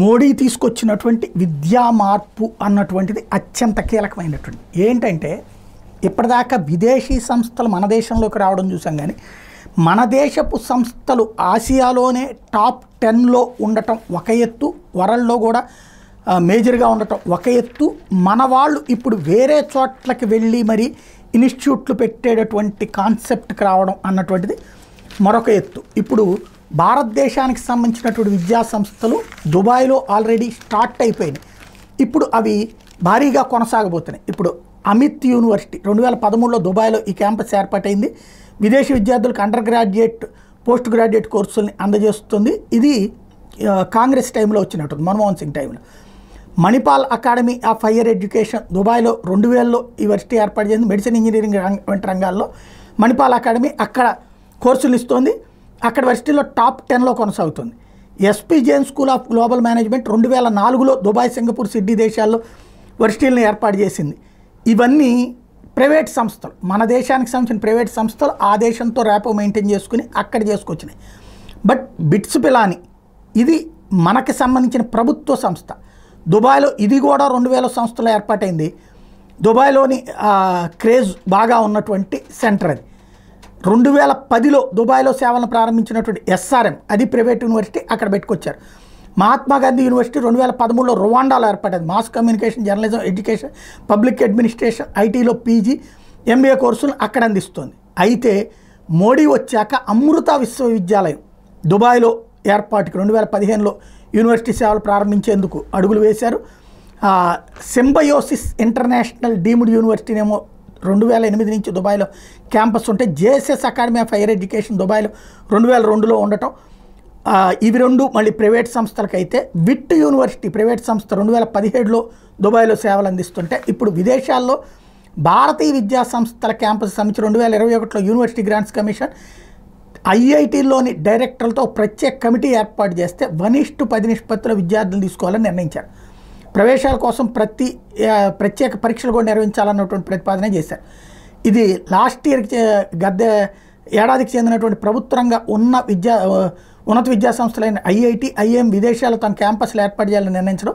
మోడీ తీసుకొచ్చినటువంటి విద్యా మార్పు అన్నటువంటిది అత్యంత కీలకమైనటువంటి ఏంటంటే ఇప్పటిదాకా విదేశీ సంస్థలు మన దేశంలోకి రావడం చూసాం కానీ మన దేశపు సంస్థలు ఆసియాలోనే టాప్ 10లో ఉండటం ఒక ఎత్తు, వరల్డ్లో కూడా మేజర్గా ఉండటం ఒక ఎత్తు. మన వాళ్ళు ఇప్పుడు వేరే చోట్లకి వెళ్ళి మరి ఇన్స్టిట్యూట్లు పెట్టేటటువంటి కాన్సెప్ట్కి రావడం అన్నటువంటిది మరొక ఎత్తు. ఇప్పుడు భారతదేశానికి సంబంధించినటువంటి విద్యా సంస్థలు దుబాయ్లో ఆల్రెడీ స్టార్ట్ అయిపోయినాయి. ఇప్పుడు అవి భారీగా కొనసాగబోతున్నాయి. ఇప్పుడు అమిత్ యూనివర్సిటీ 2013లో దుబాయ్లో ఈ క్యాంపస్ ఏర్పాటైంది. విదేశీ విద్యార్థులకు అండర్ గ్రాడ్యుయేట్, పోస్ట్ గ్రాడ్యుయేట్ కోర్సుల్ని అందజేస్తుంది. ఇది కాంగ్రెస్ టైంలో వచ్చినట్టుంది, మన్మోహన్ సింగ్ టైంలో. Manipal academy of higher education దుబాయ్లో 2000లో ఈ వర్సిటీ ఏర్పాటు చేసింది. మెడిసిన్, ఇంజనీరింగ్ వంటి రంగాల్లో మణిపాల్ అకాడమీ అక్కడ కోర్సులు ఇస్తుంది. అక్కడ వర్సిటీలో టాప్ 10లో కొనసాగుతుంది. SP Jain school of global management 2004లో దుబాయ్, సింగపూర్, సిడ్నీ దేశాల్లో వర్సిటీలను ఏర్పాటు చేసింది. ఇవన్నీ ప్రైవేట్ సంస్థలు, మన దేశానికి సంబంధించిన ప్రైవేట్ సంస్థలు ఆ దేశంతో ర్యాపో మెయింటైన్ చేసుకుని అక్కడ చేసుకొచ్చినాయి. బట్ బిట్స్ పిలాని ఇది మనకి సంబంధించిన ప్రభుత్వ సంస్థ. దుబాయ్లో ఇది కూడా 2000 సంస్థలో ఏర్పాటైంది. దుబాయ్లోని క్రేజ్ బాగా ఉన్నటువంటి సెంటర్ అది. 2010లో దుబాయ్లో సేవలను ప్రారంభించినటువంటి ఎస్ఆర్ఎం, అది ప్రైవేట్ యూనివర్సిటీ, అక్కడ పెట్టుకొచ్చారు. మహాత్మా గాంధీ యూనివర్సిటీ 2013లో రువాండాలో ఏర్పడింది. Mass communication, journalism, education, public administration, ఐటీలో పీజీ, ఎంబీఏ కోర్సులు అక్కడ అందిస్తుంది. అయితే మోడీ వచ్చాక అమృత విశ్వవిద్యాలయం దుబాయ్లో ఏర్పాటుకి 2015లో యూనివర్సిటీ సేవలు ప్రారంభించేందుకు అడుగులు వేశారు. సింబయోసిస్ ఇంటర్నేషనల్ డీమ్డ్ యూనివర్సిటీనేమో 2008 నుంచి దుబాయ్లో క్యాంపస్ ఉంటే, JSS academy of higher education దుబాయ్లో 2002లో ఉండటం. ఇవి రెండు మళ్ళీ ప్రైవేట్ సంస్థలకైతే, విట్ యూనివర్సిటీ ప్రైవేట్ సంస్థ 2017లో దుబాయ్లో సేవలు అందిస్తుంటే, ఇప్పుడు విదేశాల్లో భారతీయ విద్యా సంస్థల క్యాంపస్ సంబంధించి 2021లో యూనివర్సిటీ గ్రాంట్స్ కమిషన్ ఐఐటీలోని డైరెక్టర్లతో ప్రత్యేక కమిటీ ఏర్పాటు చేస్తే 1:10 నిష్పత్తిలో విద్యార్థులు తీసుకోవాలని నిర్ణయించారు. ప్రవేశాల కోసం ప్రత్యేక పరీక్షలు కూడా నిర్వహించాలన్నటువంటి ప్రతిపాదన చేశారు. ఇది లాస్ట్ ఇయర్కి ఏడాదికి చెందినటువంటి ప్రభుత్వ రంగ ఉన్నత విద్యా సంస్థలైన ఐఐటి, ఐఎం విదేశాల్లో తమ క్యాంపస్లు ఏర్పాటు చేయాలని నిర్ణయించడం.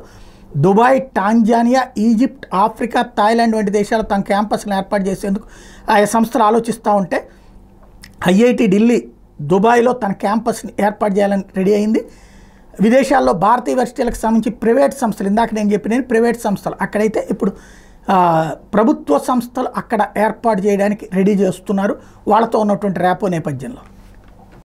Dubai, Tanzania, Egypt, Africa, Thailand వంటి దేశాలు తమ క్యాంపస్లను ఏర్పాటు చేసేందుకు ఆయా సంస్థలు ఆలోచిస్తూ ఉంటే, ఐఐటి ఢిల్లీ దుబాయ్లో తన క్యాంపస్ని ఏర్పాటు చేయాలని రెడీ అయింది. విదేశాల్లో భారతీయ యూనివర్సిటీలకు సంబంధించి ప్రైవేట్ సంస్థలు, ఇందాక నేను చెప్పిన ప్రైవేట్ సంస్థలు, అక్కడైతే ఇప్పుడు ప్రభుత్వ సంస్థలు అక్కడ ఏర్పాటు చేయడానికి రెడీ చేస్తున్నారు వాళ్ళతో ఉన్నటువంటి ర్యాపో నేపథ్యంలో.